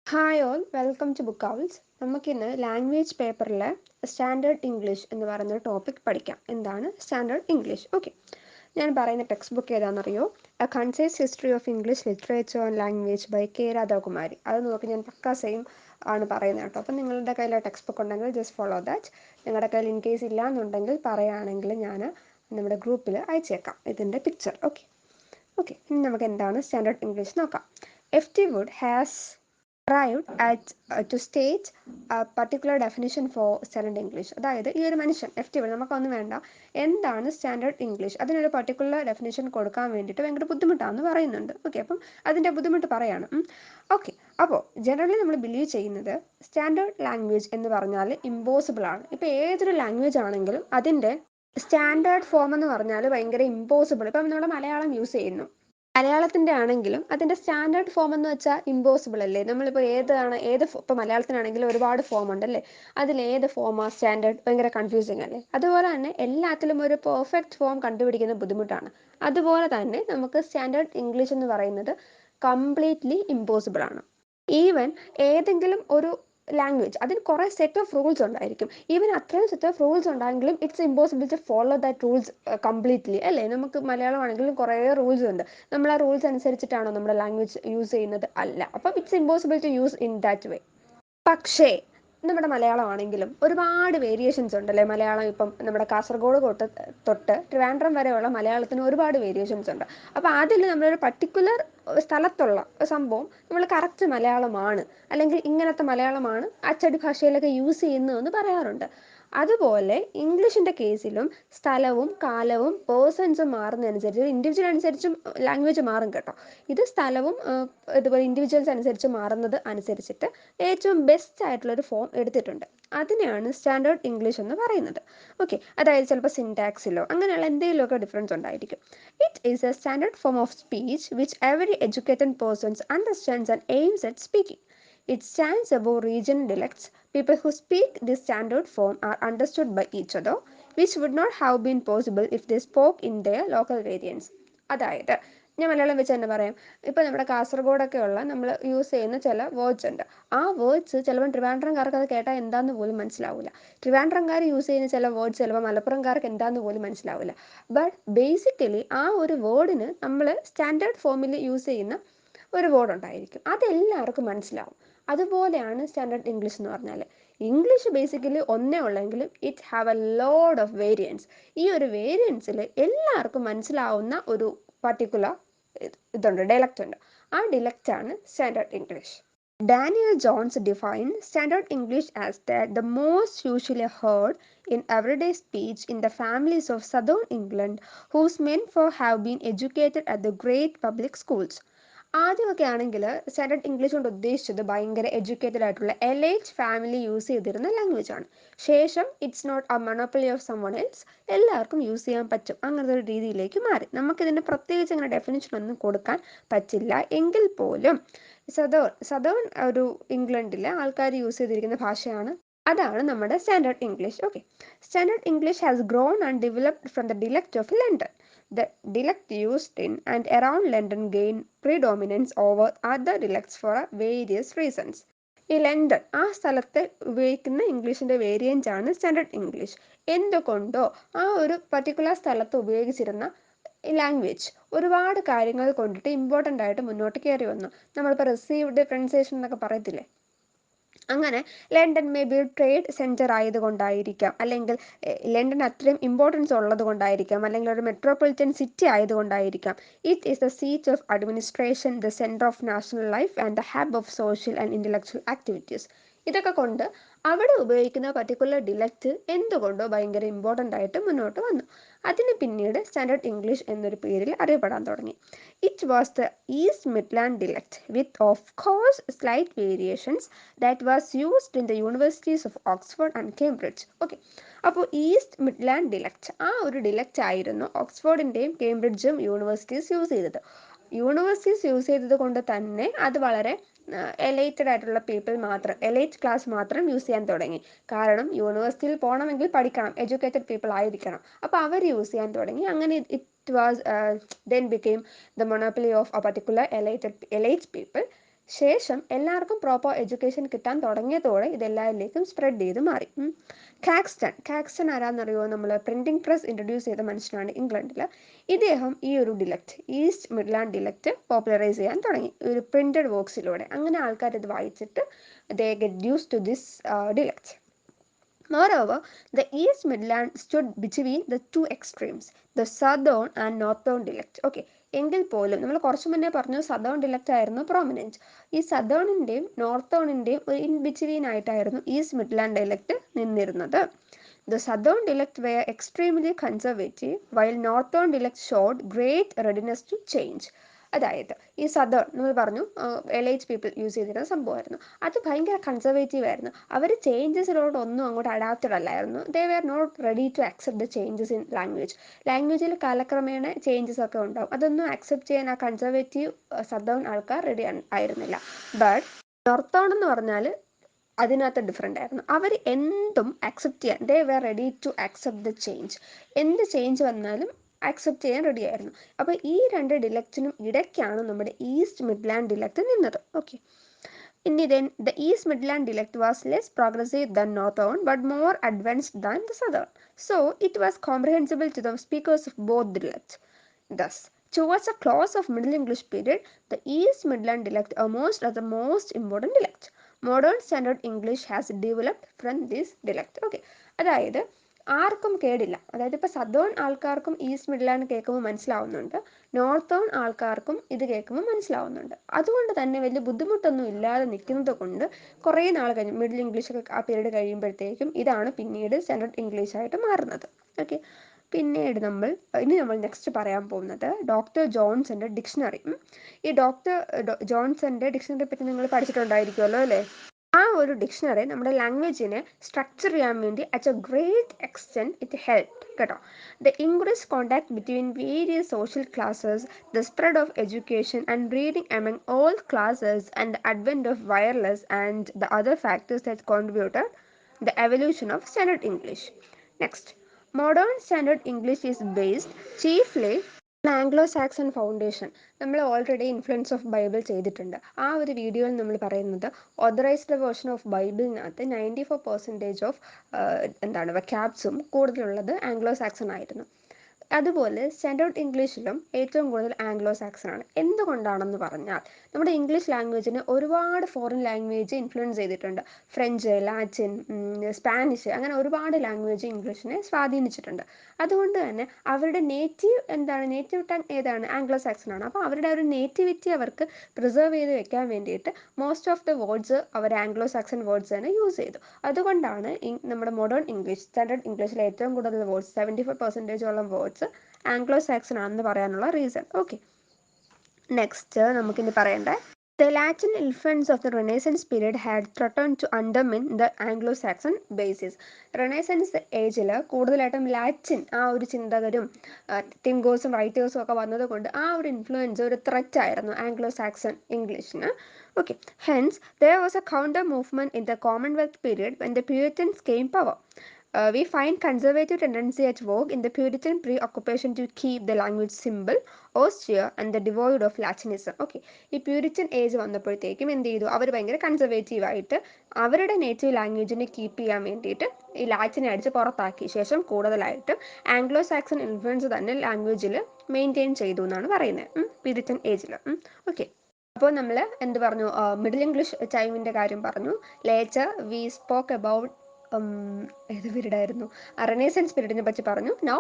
Hi all welcome to Book Owls. നമുക്കിന്ന് language പേപ്പറിലെ standard English എന്ന് പറയുന്ന ടോപ്പിക് പഠിക്കാം. എന്താണ് സ്റ്റാൻഡേർഡ് ഇംഗ്ലീഷ്? ഓക്കെ, ഞാൻ പറയുന്ന ടെക്സ്റ്റ് ബുക്ക് ഏതാണെന്നറിയോ? A concise history of English literature and language by K Radhakumari. അത് നോക്കി ഞാൻ പക്ക സെയിം ആണ് പറയുന്നത് കേട്ടോ. അപ്പം നിങ്ങളുടെ കയ്യിൽ ടെക്സ്റ്റ് ബുക്ക് ഉണ്ടെങ്കിൽ ജസ്റ്റ് ഫോളോ ദാറ്റ്. നിങ്ങളുടെ കയ്യിൽ ഇൻ കേസ് ഇല്ല എന്നുണ്ടെങ്കിൽ പറയുകയാണെങ്കിൽ ഞാൻ നമ്മുടെ ഗ്രൂപ്പിൽ അയച്ചേക്കാം ഇതിൻ്റെ പിക്ചർ. ഓക്കെ ഓക്കെ ഇനി നമുക്ക് എന്താണ് സ്റ്റാൻഡേർഡ് ഇംഗ്ലീഷ് നോക്കാം. F T. Wood has arrived at to state a particular definition for standard English. അതായത് ഈ ഒരു മനുഷ്യൻ എഫ് ടി വേണം, നമുക്കൊന്നും വേണ്ട, എന്താണ് സ്റ്റാൻഡേർഡ് ഇംഗ്ലീഷ്, അതിനൊരു പർട്ടിക്കുലർ ഡെഫിനേഷൻ കൊടുക്കാൻ വേണ്ടിയിട്ട് ഭയങ്കര ബുദ്ധിമുട്ടാണെന്ന് പറയുന്നുണ്ട്. ഓക്കെ, അപ്പം അതിൻ്റെ ബുദ്ധിമുട്ട് പറയാണ്. ഓക്കെ, അപ്പോൾ ജനറലി നമ്മൾ ബിലീവ് ചെയ്യുന്നത് സ്റ്റാൻഡേർഡ് ലാംഗ്വേജ് എന്ന് പറഞ്ഞാൽ ഇമ്പോസിബിൾ ആണ്. ഇപ്പോൾ ഏതൊരു ലാംഗ്വേജ് ആണെങ്കിലും അതിൻ്റെ സ്റ്റാൻഡേർഡ് ഫോം എന്ന് പറഞ്ഞാൽ ഭയങ്കര ഇമ്പോസിബിൾ. ഇപ്പം നമ്മുടെ മലയാളം യൂസ് ചെയ്യുന്നു, മലയാളത്തിൻ്റെ ആണെങ്കിലും അതിൻ്റെ സ്റ്റാൻഡേർഡ് ഫോം എന്ന് വെച്ചാൽ ഇമ്പോസിബിൾ അല്ലേ. നമ്മളിപ്പോൾ ഇപ്പോൾ മലയാളത്തിനാണെങ്കിലും ഒരുപാട് ഫോം ഉണ്ടല്ലേ, അതിലേത് ഫോമാണ് സ്റ്റാൻഡേർഡ്? ഭയങ്കര കൺഫ്യൂസിങ് അല്ലേ. അതുപോലെ തന്നെ എല്ലാത്തിലും ഒരു പെർഫെക്റ്റ് ഫോം കണ്ടുപിടിക്കുന്നത് ബുദ്ധിമുട്ടാണ്. അതുപോലെ തന്നെ നമുക്ക് സ്റ്റാൻഡേർഡ് ഇംഗ്ലീഷ് എന്ന് പറയുന്നത് കംപ്ലീറ്റ്ലി ഇമ്പോസിബിൾ ആണ്. ഈവൻ ഏതെങ്കിലും ഒരു ലാംഗ്വേജ് അതിന് കുറേ സെറ്റ് ഓഫ് റൂൾസ് ഉണ്ടായിരിക്കും. ഈവൻ അത്രയും സെറ്റ് ഓഫ് റൂൾസ് ഉണ്ടെങ്കിലും it's impossible to follow that rules completely അല്ലേ. നമുക്ക് മലയാളം ആണെങ്കിലും കുറേ റൂൾസ് ഉണ്ട്. നമ്മൾ ആ റൂൾസ് അനുസരിച്ചിട്ടാണോ നമ്മുടെ ലാംഗ്വേജ് യൂസ് ചെയ്യുന്നത്? അല്ല. അപ്പം it's impossible to use in that way. പക്ഷേ നമ്മുടെ മലയാളം ആണെങ്കിലും ഒരുപാട് വേരിയേഷൻസ് ഉണ്ടല്ലേ. മലയാളം ഇപ്പം നമ്മുടെ കാസർഗോഡ് തൊട്ട് ട്രിവാൻഡ്രം വരെയുള്ള മലയാളത്തിന് ഒരുപാട് വേരിയേഷൻസ് ഉണ്ട്. അപ്പോൾ അതിൽ നമ്മളൊരു പർട്ടിക്കുലർ സ്ഥലത്തുള്ള സംഭവം നമ്മൾ കറക്റ്റ് മലയാളമാണ്, അല്ലെങ്കിൽ ഇങ്ങനത്തെ മലയാളമാണ് അച്ചടി ഭാഷയിലൊക്കെ യൂസ് ചെയ്യുന്നതെന്ന് പറയാറുണ്ട്. അതുപോലെ ഇംഗ്ലീഷിൻ്റെ കേസിലും സ്ഥലവും കാലവും പേഴ്സൺസും മാറുന്നതനുസരിച്ച് ഇൻഡിവിജ്വൽ അനുസരിച്ചും ലാംഗ്വേജ് മാറും കേട്ടോ. ഇത് സ്ഥലവും ഇതുപോലെ ഇൻഡിവിജ്വൽസ് അനുസരിച്ച് മാറുന്നത് അനുസരിച്ചിട്ട് ഏറ്റവും ബെസ്റ്റ് ആയിട്ടുള്ളൊരു ഫോം എടുത്തിട്ടുണ്ട്. അതിനെയാണ് സ്റ്റാൻഡേർഡ് ഇംഗ്ലീഷ് എന്ന് പറയുന്നത്. ഓക്കെ, അതായത് ചിലപ്പോൾ സിൻടാക്സിലോ അങ്ങനെയുള്ള എന്തെങ്കിലുമൊക്കെ ഡിഫറൻസ് ഉണ്ടായിരിക്കും. It is a standard form of speech which every educated persons understands and aims at speaking. It stands above regional dialects. People who speak this standard form are understood by each other, which would not have been possible if they spoke in their local variants. അതായത് ഞാൻ മലയാളം വെച്ച് തന്നെ പറയാം. ഇപ്പോൾ നമ്മുടെ കാസർഗോഡൊക്കെ ഉള്ള നമ്മൾ use ചെയ്യുന്ന ചില വേർഡ്സ് ഉണ്ട്. ആ വേർഡ്സ് ചിലപ്പോൾ ട്രിവാൻഡ്രംകാർക്ക് അത് കേട്ടാൽ എന്താണെന്ന് പോലും മനസ്സിലാവില്ല. ട്രിവാൻഡ്രംകാർ യൂസ് ചെയ്യുന്ന ചില വേർഡ്സ് ചിലപ്പോൾ മലപ്പുറംകാർക്ക് എന്താണെന്ന് പോലും മനസ്സിലാവില്ല. ബട്ട് ബേസിക്കലി ആ ഒരു വേർഡിന് നമ്മൾ സ്റ്റാൻഡേർഡ് ഫോമിൽ യൂസ് ചെയ്യുന്ന ഒരു വേർഡ് ഉണ്ടായിരിക്കും, അതെല്ലാവർക്കും മനസ്സിലാവും. അതുപോലെയാണ് സ്റ്റാൻഡേർഡ് ഇംഗ്ലീഷ് എന്ന് പറഞ്ഞാൽ. ഇംഗ്ലീഷ് ബേസിക്കലി ഒന്നേ ഉള്ളെങ്കിലും it have a load of variance. ഈ ഒരു വേരിയൻസിൽ എല്ലാവർക്കും മനസ്സിലാവുന്ന ഒരു പർട്ടിക്കുലർ ഇതുണ്ട്, ഡയലക്റ്റ് ഉണ്ട്. ആ ഡിലക്റ്റാണ് standard English. Daniel Jones defined Standard English as that the most usually heard in everyday speech in the families of southern England whose men for have been educated at the great public schools. ആദ്യമൊക്കെ ആണെങ്കിൽ standard English കൊണ്ട് ഉദ്ദേശിച്ചത് ഭയങ്കര educated ആയിട്ടുള്ള elite family use ചെയ്തിരുന്ന language ആണ്. ശേഷം it's not a monopoly of someone else, എല്ലാവർക്കും യൂസ് ചെയ്യാൻ പറ്റും, അങ്ങനത്തെ ഒരു രീതിയിലേക്ക് മാറി. നമുക്കിതിൻ്റെ പ്രത്യേകിച്ച് അങ്ങനെ ഡെഫിനിഷൻ ഒന്നും കൊടുക്കാൻ പറ്റില്ല. എങ്കിൽ പോലും സദേൺ ഒരു ഇംഗ്ലണ്ടിലെ ആൾക്കാർ യൂസ് ചെയ്തിരിക്കുന്ന ഭാഷയാണ്, അതാണ് നമ്മുടെ standard English. Okay, standard English has grown and developed from the dialect of London. The dialect used in and around London gained predominance over other dialects for various reasons. ഈ London ആ സ്ഥലത്ത് ഉപയോഗിക്കുന്ന ഇംഗ്ലീഷിൻ്റെ variant ആണ് standard English. എന്തുകൊണ്ടോ ആ ഒരു particular സ്ഥലത്ത് ഉപയോഗിച്ചിരുന്ന ലാംഗ്വേജ് ഒരുപാട് കാര്യങ്ങൾ കൊണ്ടിട്ട് ഇമ്പോർട്ടൻ്റ് ആയിട്ട് മുന്നോട്ട് കയറി വന്നു. നമ്മളിപ്പോൾ റിസീവ്ഡ് പ്രൊനൗൺസിയേഷൻ എന്നൊക്കെ പറയത്തില്ലേ, അങ്ങനെ London may be trade centre ആയതുകൊണ്ടായിരിക്കാം, അല്ലെങ്കിൽ ലണ്ടൻ അത്രയും ഇമ്പോർട്ടൻസ് ഉള്ളത് കൊണ്ടായിരിക്കാം, അല്ലെങ്കിൽ ഒരു മെട്രോപൊളിറ്റൻ സിറ്റി ആയതുകൊണ്ടായിരിക്കാം. It is the seat of administration, the centre of national life and the hub of social and intellectual activities. ഇതൊക്കെ കൊണ്ട് അവിടെ ഉപയോഗിക്കുന്ന പർട്ടിക്കുലർ ഡിലക്റ്റ് എന്തുകൊണ്ടോ ഭയങ്കര ഇമ്പോർട്ടൻ്റ് ആയിട്ട് മുന്നോട്ട് വന്നു. അതിന് പിന്നീട് സ്റ്റാൻഡേർഡ് ഇംഗ്ലീഷ് എന്നൊരു പേരിൽ അറിയപ്പെടാൻ തുടങ്ങി. It was the East Midland dialect with of course slight variations that was used in the universities of Oxford and Cambridge. Okay, അപ്പോൾ ഈസ്റ്റ് മിഡ്ലാൻഡ് ഡിലക്റ്റ് ആ ഒരു ഡിലക്റ്റ് ആയിരുന്നു ഓക്സ്ഫോർഡിൻ്റെയും കേംബ്രിഡ്ജും യൂണിവേഴ്സിറ്റീസ് യൂസ് ചെയ്തത്. യൂണിവേഴ്സിറ്റീസ് യൂസ് ചെയ്തത് കൊണ്ട് തന്നെ അത് വളരെ എലൈറ്റഡ് ആയിട്ടുള്ള പീപ്പിൾ മാത്രം, എലൈറ്റ് ക്ലാസ് മാത്രം യൂസ് ചെയ്യാൻ തുടങ്ങി. കാരണം യൂണിവേഴ്സിറ്റിയിൽ പോകണമെങ്കിൽ പഠിക്കണം, എഡ്യൂക്കേറ്റഡ് പീപ്പിൾ ആയിരിക്കണം. അപ്പോൾ അവർ യൂസ് ചെയ്യാൻ തുടങ്ങി. അങ്ങനെ it was then became the monopoly of A particular elite people. ശേഷം എല്ലാവർക്കും പ്രോപ്പർ എഡ്യൂക്കേഷൻ കിട്ടാൻ തുടങ്ങിയതോടെ ഇതെല്ലാവരിലേക്കും സ്പ്രെഡ് ചെയ്ത് മാറി. കാക്സ്റ്റൺ ആരാന്നറിയോ? നമ്മൾ പ്രിന്റിംഗ് പ്രസ് ഇൻട്രൊഡ്യൂസ് ചെയ്ത മനുഷ്യനാണ് ഇംഗ്ലണ്ടിൽ. ഇദ്ദേഹം ഈ ഒരു dialect, East Midland dialect popularise ചെയ്യാൻ തുടങ്ങി ഒരു പ്രിന്റഡ് വർക്സിലൂടെ. അങ്ങനെ ആൾക്കാർ ഇത് വായിച്ചിട്ട് they get use to this dialect. Moreover, the East Midland stood between the two extremes, the southern and northern dialect. Okay, എങ്കിൽ പോലും നമ്മൾ കുറച്ച് മുന്നേ പറഞ്ഞു സദേൺ ഡിലക്റ്റ് ആയിരുന്നു പ്രോമിനൻറ്റ്. ഈ സദേണിൻ്റെയും നോർത്തേണിൻ്റെയും ഒരു ഇൻ ബിറ്റ്വീൻ ആയിട്ടായിരുന്നു ഈസ്റ്റ് മിഡ്ലാൻഡ് ഡയലക്റ്റ് നിന്നിരുന്നത്. The southern dialect were extremely conservative, while northern dialect showed great readiness to change. അതായത് ഈ സദേൺ നമ്മൾ പറഞ്ഞു LH പീപ്പിൾ യൂസ് ചെയ്തിരുന്ന സംഭവമായിരുന്നു. അത് ഭയങ്കര കൺസർവേറ്റീവ് ആയിരുന്നു. അവർ ചേഞ്ചസിലോട്ടൊന്നും അങ്ങോട്ട് അഡാപ്റ്റഡ് അല്ലായിരുന്നു. They were not ready to accept the changes in language. ലാംഗ്വേജിൽ കാലക്രമേണ ചേഞ്ചസ് ഒക്കെ ഉണ്ടാവും. അതൊന്നും ആക്സെപ്റ്റ് ചെയ്യാൻ ആ കൺസർവേറ്റീവ് സദേൺ ആൾക്കാർ റെഡി ആയിരുന്നില്ല. ബട്ട് നോർത്തേൺ എന്ന് പറഞ്ഞാൽ അതിനകത്ത് ഡിഫറെൻ്റ് ആയിരുന്നു. അവർ എന്തും ആക്സെപ്റ്റ് ചെയ്യാൻ they were ready to accept the change. എന്ത് ചേഞ്ച് വന്നാലും ആക്സെപ്റ്റ് ചെയ്യാൻ റെഡി ആയിരുന്നു. അപ്പോൾ ഈ രണ്ട് ഡിലക്റ്റിനും ഇടയ്ക്കാണ് നമ്മുടെ ഈസ്റ്റ് മിഡ്ലാൻഡ് ഡിലക്റ്റ് നിന്നത്. ഓക്കെ, ഇനി the East Midland dialect was less progressive than Northern but more advanced than the Southern. So it was comprehensible to the speakers of both dialects. Thus, towards the close of Middle English period, the East Midland dialect emerged as the most important dialect. Modern Standard English has developed from this dialect. Okay, അതായത് ആർക്കും കേടില്ല. അതായത് ഇപ്പോൾ southern ആൾക്കാർക്കും east Midland കേൾക്കുമ്പോൾ മനസ്സിലാവുന്നുണ്ട്, northern ആൾക്കാർക്കും ഇത് കേൾക്കുമ്പോൾ മനസ്സിലാവുന്നുണ്ട്. അതുകൊണ്ട് തന്നെ വലിയ ബുദ്ധിമുട്ടൊന്നും ഇല്ലാതെ നിൽക്കുന്നത് കൊണ്ട് കുറേ നാൾ കഴിഞ്ഞ് മിഡിൽ ഇംഗ്ലീഷൊക്കെ ആ പീരീഡ് കഴിയുമ്പോഴത്തേക്കും ഇതാണ് പിന്നീട് സ്റ്റാൻഡേർഡ് ഇംഗ്ലീഷ് ആയിട്ട് മാറുന്നത്. ഓക്കെ, പിന്നീട് ഇനി നമ്മൾ നെക്സ്റ്റ് പറയാൻ പോകുന്നത് ഡോക്ടർ ജോൺസന്റെ ഡിക്ഷണറി. ഈ ഡോക്ടർ ജോൺസന്റെ ഡിക്ഷണറിയെ പറ്റി നിങ്ങൾ പഠിച്ചിട്ടുണ്ടായിരിക്കുമല്ലോ അല്ലേ? ആ ഒരു ഡിക്ഷണറി നമ്മുടെ ലാംഗ്വേജിനെ സ്ട്രക്ചർ ചെയ്യാൻ വേണ്ടി at a great extent it help കേട്ടോ. The increase contact between various social classes, the spread of education and reading among all classes, and the advent of wireless and the other factors that contributed the evolution of Standard English. Next, modern Standard English is based chiefly Anglo Saxon foundation. നമ്മൾ already influence of Bible ചെയ്തിട്ടുണ്ട്. ആ ഒരു വീഡിയോയിൽ നമ്മൾ പറയുന്നത് authorised version of ബൈബിളിനകത്ത് 94% of വെക്കാബ്സും കൂടുതലുള്ളത് Anglo Saxon ആയിരുന്നു. അതുപോലെ സ്റ്റാൻഡേർഡ് ഇംഗ്ലീഷിലും ഏറ്റവും കൂടുതൽ ആംഗ്ലോ സാക്സൺ ആണ്. എന്തുകൊണ്ടാണെന്ന് പറഞ്ഞാൽ നമ്മുടെ ഇംഗ്ലീഷ് ലാംഗ്വേജിന് ഒരുപാട് ഫോറിൻ ലാംഗ്വേജ് ഇൻഫ്ലുവൻസ് ചെയ്തിട്ടുണ്ട്. ഫ്രഞ്ച്, ലാറ്റിൻ, സ്പാനിഷ്, അങ്ങനെ ഒരുപാട് ലാംഗ്വേജ് ഇംഗ്ലീഷിനെ സ്വാധീനിച്ചിട്ടുണ്ട്. അതുകൊണ്ട് തന്നെ അവരുടെ നേറ്റീവ് ടങ് ഏതാണ്? ആംഗ്ലോ സാക്സൺ ആണ്. അപ്പോൾ അവരുടെ ഒരു നേറ്റിവിറ്റി അവർക്ക് പ്രിസർവ് ചെയ്ത് വെക്കാൻ വേണ്ടിയിട്ട് മോസ്റ്റ് ഓഫ് ദ വേർഡ്സ് അവർ ആംഗ്ലോ സാക്സൺ വേർഡ്സ് തന്നെ യൂസ് ചെയ്തു. അതുകൊണ്ടാണ് നമ്മുടെ മോഡേൺ ഇംഗ്ലീഷ്, സ്റ്റാൻഡേർഡ് ഇംഗ്ലീഷിൽ ഏറ്റവും കൂടുതൽ വേർഡ്സ് 75% വേർഡ്സ് ആംഗ്ലോ സാക്സൺ ആണെന്ന് പറയാനുള്ള റീസൺ. ഓക്കെ, നെക്സ്റ്റ് നമുക്കിനി പറയേണ്ടത് The Latin influence of the Renaissance period had threatened to undermine the Anglo-Saxon basis. Renaissance ഏജിൽ കൂടുതലായിട്ടും ലാറ്റിൻ ആ ഒരു ചിന്തകരും തിങ്കേഴ്സും റൈറ്റേഴ്സും ഒക്കെ വന്നതുകൊണ്ട് ആ ഒരു ഇൻഫ്ലുവൻസ് ഒരു ത്രെറ്റ് ആയിരുന്നു ആംഗ്ലോ സാക്സൺ ഇംഗ്ലീഷിന്. Okay, hence there was a counter movement in the Commonwealth period when the Puritans came power. We find conservative tendency at work in the Puritan preoccupation to keep the language simple, austere and the devoid of Latinism. Okay, ഈ Puritan age വന്നപ്പോഴത്തേക്കും എന്ത് ചെയ്തു? അവർ ഭയങ്കര കൺസർവേറ്റീവായിട്ട് അവരുടെ native ലാംഗ്വേജിനെ keep ചെയ്യാൻ വേണ്ടിയിട്ട് ഈ ലാറ്റിനെ അടിച്ച് പുറത്താക്കി. ശേഷം കൂടുതലായിട്ടും ആംഗ്ലോ സാക്സൺ ഇൻഫ്ലുവൻസ് തന്നെ ലാംഗ്വേജിൽ മെയിൻറ്റെയിൻ ചെയ്തു എന്നാണ് പറയുന്നത് പ്യൂരിറ്റൻ ഏജിൽ. ഓക്കെ, അപ്പോൾ നമ്മൾ എന്ത് പറഞ്ഞു? മിഡിൽ ഇംഗ്ലീഷ് ടൈമിൻ്റെ കാര്യം പറഞ്ഞു. ലേറ്റർ വി സ്പോക്ക് അബൌട്ട് ഏത് പീരീഡായിരുന്നു? റെനൈസൻസ് പീരീഡിനെ പറ്റി പറഞ്ഞു. നൗ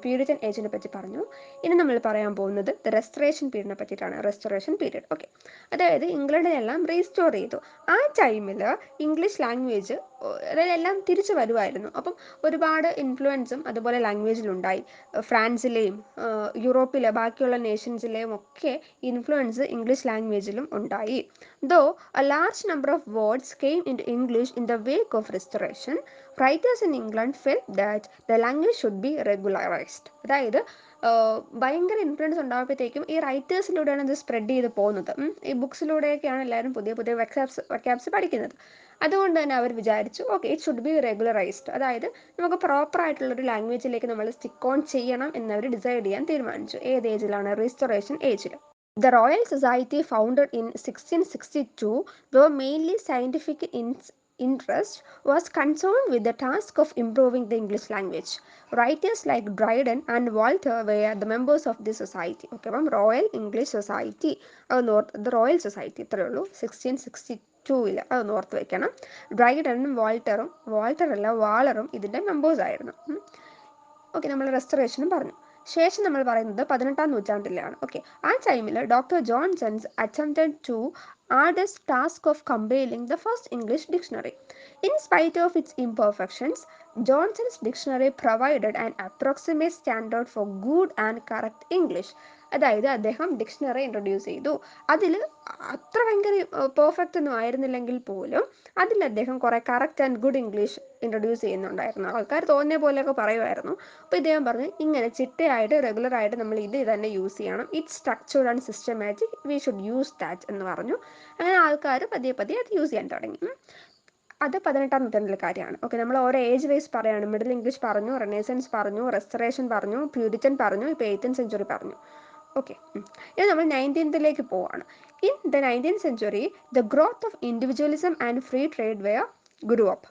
പ്യൂരിറ്റൻ ഏജിനെ പറ്റി പറഞ്ഞു. ഇനി നമ്മൾ പറയാൻ പോകുന്നത് റെസ്റ്റോറേഷൻ പീരീഡിനെ പറ്റിയിട്ടാണ്. Restoration period. ഓക്കെ, അതായത് ഇംഗ്ലണ്ടിനെല്ലാം റീസ്റ്റോർ ചെയ്തു. ആ ടൈമിൽ ഇംഗ്ലീഷ് ലാംഗ്വേജ് അതായത് എല്ലാം തിരിച്ചു വരുമായിരുന്നു. അപ്പം ഒരുപാട് ഇൻഫ്ലുവൻസും അതുപോലെ ലാംഗ്വേജിലുണ്ടായി. ഫ്രാൻസിലെയും യൂറോപ്പിലെ ബാക്കിയുള്ള നേഷൻസിലെയും ഒക്കെ ഇൻഫ്ലുവൻസ് ഇംഗ്ലീഷ് ലാംഗ്വേജിലും ഉണ്ടായി. Though a large number of words came into English in the wake of Restoration, writers in England felt that the language should be regularized. അതായത് ഭയങ്കര ഇൻഫ്ലുവൻസ് ഉണ്ടാകുമ്പോഴത്തേക്കും ഈ റൈറ്റേഴ്സിലൂടെയാണ് ഇത് സ്പ്രെഡ് ചെയ്ത് പോകുന്നത്. ഈ ബുക്സിലൂടെയൊക്കെയാണ് എല്ലാവരും പുതിയ പുതിയ വെക്കാബ്സ് പഠിക്കുന്നത്. അതുകൊണ്ട് തന്നെ അവർ വിചാരിച്ചു okay it should be regularised. അതായത് നമുക്ക് പ്രോപ്പർ ആയിട്ടുള്ളൊരു ലാംഗ്വേജിലേക്ക് നമ്മൾ സ്റ്റിക്ക് ഓൺ ചെയ്യണം എന്നവർ ഡിസൈഡ് ചെയ്യാൻ തീരുമാനിച്ചു. ഏത് ഏജിലാണ്? റീസ്റ്റോറേഷൻ ഏജിൽ. The Royal Society, founded in 1662, though mainly scientific in interest, was concerned with the task of improving the English language. Writers like Dryden and Walter were the members of this society. Okay, Royal English Society, the Royal Society, 1662 അത് ഓർത്ത് വെക്കണം. ഡ്രൈഡനും വാളറും ഇതിൻ്റെ members ആയിരുന്നു. Okay, നമ്മൾ റെസ്റ്റോറേഷനും പറഞ്ഞു. ശേഷം നമ്മൾ പറയുന്നത് 18ാം നൂറ്റാണ്ടിലാണ്. ഓക്കെ, ആ ടൈമിൽ doctor Johnson's attempted to arduous task of compiling the first English dictionary. In spite of its imperfections, Johnson's dictionary provided an approximate standard for good and correct English. അതായത് അദ്ദേഹം ഡിക്ഷണറി ഇൻട്രൊഡ്യൂസ് ചെയ്തു. അതിൽ അത്ര ഭയങ്കര perfect ഒന്നും ആയിരുന്നില്ലെങ്കിൽ പോലും അതിൽ അദ്ദേഹം കുറേ correct and good English introduce ചെയ്യുന്നുണ്ടായിരുന്നു. ആൾക്കാർ തോന്നിയ പോലെയൊക്കെ പറയുമായിരുന്നു. അപ്പോൾ ഇദ്ദേഹം പറഞ്ഞു, ഇങ്ങനെ ചിട്ടയായിട്ട് റെഗുലറായിട്ട് നമ്മൾ ഇത് തന്നെ യൂസ് ചെയ്യണം. It's structured and systematic, we should use that എന്ന് പറഞ്ഞു. അങ്ങനെ ആൾക്കാർ പതിയെ അത് യൂസ് ചെയ്യാൻ തുടങ്ങി. അത് 18ാം നൂറ്റാണ്ടിലെ കാര്യമാണ്. ഓക്കെ, നമ്മൾ ഓരോ ഏജ് വൈസ് പറയുകയാണ്. മിഡിൽ ഇംഗ്ലീഷ് പറഞ്ഞു, റെനേസൻസ് പറഞ്ഞു, റെസ്റ്റോറേഷൻ പറഞ്ഞു, പ്യൂരിറ്റൻ പറഞ്ഞു, ഇപ്പോൾ 18th സെഞ്ചുറി പറഞ്ഞു. ഓക്കെ, ഇനി നമ്മൾ 19th പോവാണ്. In the 19th century the growth of individualism and free trade were grew up.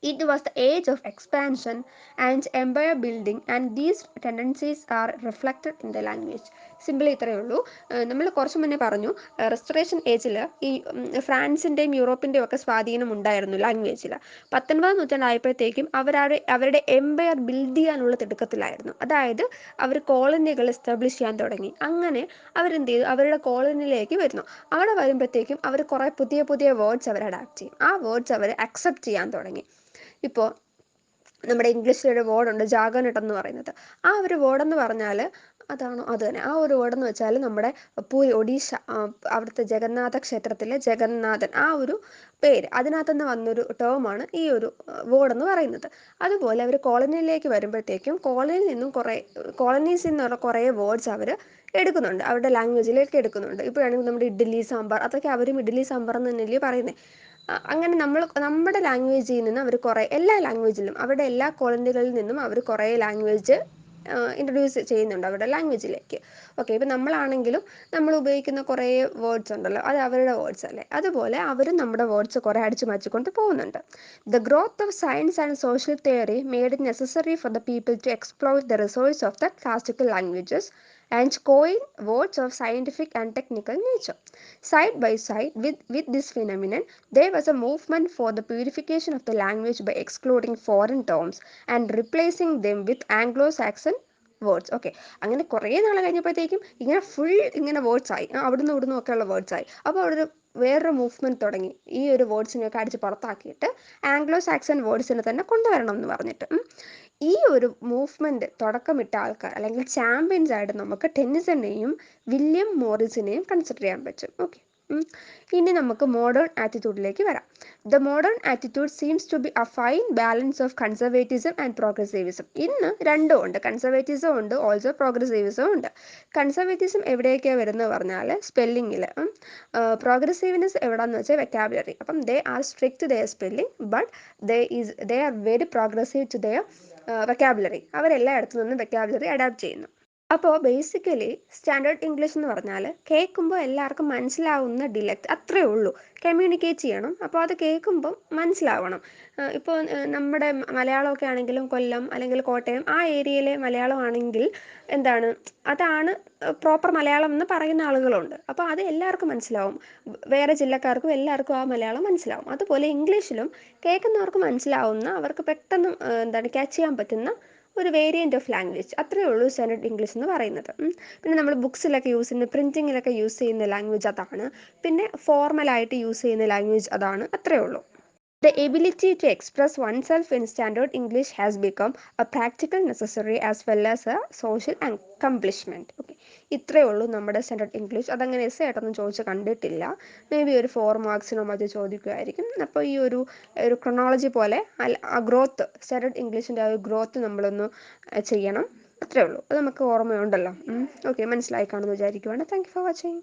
It was the age of expansion and empire building, and these tendencies are reflected in the language. Simply ഇത്രയേ ഉള്ളൂ. നമ്മൾ കുറച്ച് മുന്നേ പറഞ്ഞു restoration ഏജിൽ ഈ ഫ്രാൻസിൻ്റെയും യൂറോപ്പിൻ്റെയും ഒക്കെ സ്വാധീനം ഉണ്ടായിരുന്നു ലാംഗ്വേജിൽ. 19ാം നൂറ്റാണ്ടായപ്പോഴത്തേക്കും അവരുടെ എംപയർ ബിൽഡ് ചെയ്യാനുള്ള തിടുക്കത്തിലായിരുന്നു. അതായത് അവർ കോളനികൾ എസ്റ്റാബ്ലിഷ് ചെയ്യാൻ തുടങ്ങി. അങ്ങനെ അവരെന്ത് ചെയ്തു, അവരുടെ കോളനിയിലേക്ക് വരുന്നു. അവിടെ വരുമ്പോഴത്തേക്കും അവർ കുറേ പുതിയ വേർഡ്സ് അവർ അഡാപ്റ്റ് ചെയ്യും. ആ വേർഡ്സ് അവർ അക്സെപ്റ്റ് ചെയ്യാൻ തുടങ്ങി. ഇപ്പോൾ നമ്മുടെ ഇംഗ്ലീഷിലൊരു വേർഡുണ്ട് ജാഗനട്ട് എന്ന് പറയുന്നത്. ആ ഒരു വേർഡെന്ന് പറഞ്ഞാൽ അതാണോ, അത് തന്നെ. ആ ഒരു വേർഡെന്ന് വെച്ചാൽ നമ്മുടെ പൂരി, ഒഡീഷ, അവിടുത്തെ ജഗന്നാഥ ക്ഷേത്രത്തിലെ ജഗന്നാഥൻ, ആ ഒരു പേര്, അതിനകത്തുനിന്ന് വന്നൊരു ടേമാണ് ഈ ഒരു വേർഡെന്ന് പറയുന്നത്. അതുപോലെ അവർ കോളനിയിലേക്ക് വരുമ്പോഴത്തേക്കും കോളനീസിൽ നിന്നുള്ള കുറേ വേർഡ്സ് അവർ എടുക്കുന്നുണ്ട്, അവരുടെ ലാംഗ്വേജിലേക്ക് എടുക്കുന്നുണ്ട്. ഇപ്പോഴാണെങ്കിൽ നമ്മുടെ ഇഡ്ഡലി സാമ്പാർ, അതൊക്കെ അവരും ഇഡ്ഡലി സാമ്പാർ എന്ന് തന്നെയല്ലേ പറയുന്നത്. അങ്ങനെ നമ്മുടെ ലാംഗ്വേജിൽ നിന്ന് അവർ എല്ലാ ലാംഗ്വേജിലും അവരുടെ എല്ലാ കോളനികളിൽ നിന്നും അവർ കുറേ ലാംഗ്വേജ് ഇൻട്രൊഡ്യൂസ് ചെയ്യുന്നുണ്ട് അവരുടെ ലാംഗ്വേജിലേക്ക്. ഓക്കെ, ഇപ്പം നമ്മളാണെങ്കിലും നമ്മൾ ഉപയോഗിക്കുന്ന കുറേ വേർഡ്സ് ഉണ്ടല്ലോ, അത് അവരുടെ വേർഡ്സ് അല്ലേ. അതുപോലെ അവരും നമ്മുടെ വേർഡ്സ് കുറേ അടിച്ചു മാറ്റിക്കൊണ്ട് പോകുന്നുണ്ട്. The growth of science and social theory made it necessary for the people to explore the resource of the classical languages and coin words of scientific and technical nature. Side by side with this phenomenon, there was a movement for the purification of the language by excluding foreign terms and replacing them with Anglo-Saxon words. Okay, അങ്ങനെ കുറേ നാൾ കഴിഞ്ഞപ്പോഴത്തേക്കും ഇങ്ങനെ words ആയി, അവിടുന്ന് ഇവിടുന്ന് ഒക്കെയുള്ള words ആയി. അപ്പോൾ അവിടെ വേറൊരു മൂവ്മെൻറ്റ് തുടങ്ങി, ഈ ഒരു വേർഡ്സിനെയൊക്കെ അടിച്ച് പുറത്താക്കിയിട്ട് ആംഗ്ലോ സാക്സൺ വേർഡ്സിനെ തന്നെ കൊണ്ടുവരണം എന്ന് പറഞ്ഞിട്ട്. ഈ ഒരു മൂവ്മെൻറ്റ് തുടക്കമിട്ട ആൾക്കാർ അല്ലെങ്കിൽ ചാമ്പ്യൻസ് ആയിട്ട് നമുക്ക് ടെന്നിസനെയും വില്യം മോറിസിനെയും കൺസിഡർ ചെയ്യാൻ പറ്റും. ഓക്കെ, ഇനി നമുക്ക് മോഡേൺ ആറ്റിറ്റ്യൂഡിലേക്ക് വരാം. The modern attitude seems to be a fine balance of conservatism and progressivism. ഇന്ന് രണ്ടും ഉണ്ട്, കൺസർവേറ്റിസം ഉണ്ട്, ഓൾസോ പ്രോഗ്രസീവിസം ഉണ്ട്. കൺസർവേറ്റിസം എവിടെയൊക്കെയാണ് വരുന്നത് പറഞ്ഞാൽ സ്പെല്ലിങ്ങിൽ, പ്രോഗ്രസീവ്നെസ് എവിടെയെന്ന് വെച്ചാൽ വെക്കാബുലറി. അപ്പം they are strict to their spelling, but they are very progressive to their vocabulary. അവരെല്ലായിടത്തു നിന്നും വെക്കാബുലറി അഡാപ്റ്റ് ചെയ്യുന്നു. അപ്പോൾ ബേസിക്കലി സ്റ്റാൻഡേർഡ് ഇംഗ്ലീഷ് എന്ന് പറഞ്ഞാൽ കേൾക്കുമ്പോൾ എല്ലാവർക്കും മനസ്സിലാവുന്ന ഡിലക്റ്റ് അത്രയേ ഉള്ളൂ. കമ്മ്യൂണിക്കേറ്റ് ചെയ്യണം, അപ്പോൾ അത് കേൾക്കുമ്പോൾ മനസ്സിലാവണം. ഇപ്പോൾ നമ്മുടെ മലയാളമൊക്കെ ആണെങ്കിലും കൊല്ലം അല്ലെങ്കിൽ കോട്ടയം ആ ഏരിയയിലെ മലയാളം ആണെങ്കിൽ എന്താണ്, അതാണ് പ്രോപ്പർ മലയാളം എന്ന് പറയുന്ന ആളുകളുണ്ട്. അപ്പോൾ അത് എല്ലാവർക്കും മനസ്സിലാവും, വേറെ ജില്ലക്കാർക്കും എല്ലാവർക്കും ആ മലയാളം മനസ്സിലാവും. അതുപോലെ ഇംഗ്ലീഷിലും കേൾക്കുന്നവർക്ക് മനസ്സിലാവുന്ന, അവർക്ക് പെട്ടെന്ന് ക്യാച്ച് ചെയ്യാൻ പറ്റുന്ന ഒരു വേരിയൻ്റ് ഓഫ് ലാംഗ്വേജ്, അത്രയേ ഉള്ളൂ സ്റ്റാൻഡേർഡ് ഇംഗ്ലീഷ് എന്ന് പറയുന്നത്. പിന്നെ നമ്മൾ ബുക്സിലൊക്കെ യൂസ് ചെയ്യുന്ന, പ്രിൻറ്റിങ്ങിലൊക്കെ യൂസ് ചെയ്യുന്ന ലാംഗ്വേജ് അതാണ്. പിന്നെ ഫോർമലായിട്ട് യൂസ് ചെയ്യുന്ന ലാംഗ്വേജ് അതാണ്, അത്രയേ ഉള്ളൂ. The ability to express oneself in standard English has become a practical necessary as well as a social accomplishment. Okay, ഇത്രയേ ഉള്ളൂ നമ്മുടെ സ്റ്റാൻഡേർഡ് ഇംഗ്ലീഷ്. അതങ്ങനെ എസ് ആയിട്ടൊന്നും ചോദിച്ച് കണ്ടിട്ടില്ല. മേ ബി ഒരു 4 മാർക്സിനോ മതി ചോദിക്കുമായിരിക്കും. അപ്പോൾ ഈ ഒരു ക്രൊണോളജി പോലെ ആ ഗ്രോത്ത്, സ്റ്റാൻഡേർഡ് ഇംഗ്ലീഷിൻ്റെ ആ ഒരു ഗ്രോത്ത് നമ്മളൊന്ന് ചെയ്യണം. അത്രയേ ഉള്ളൂ. അത് നമുക്ക് ഓർമ്മയുണ്ടല്ലോ. ഓക്കെ, മനസ്സിലായി കാണുമെന്ന് വിചാരിക്കുവാണ്. Thank you for watching.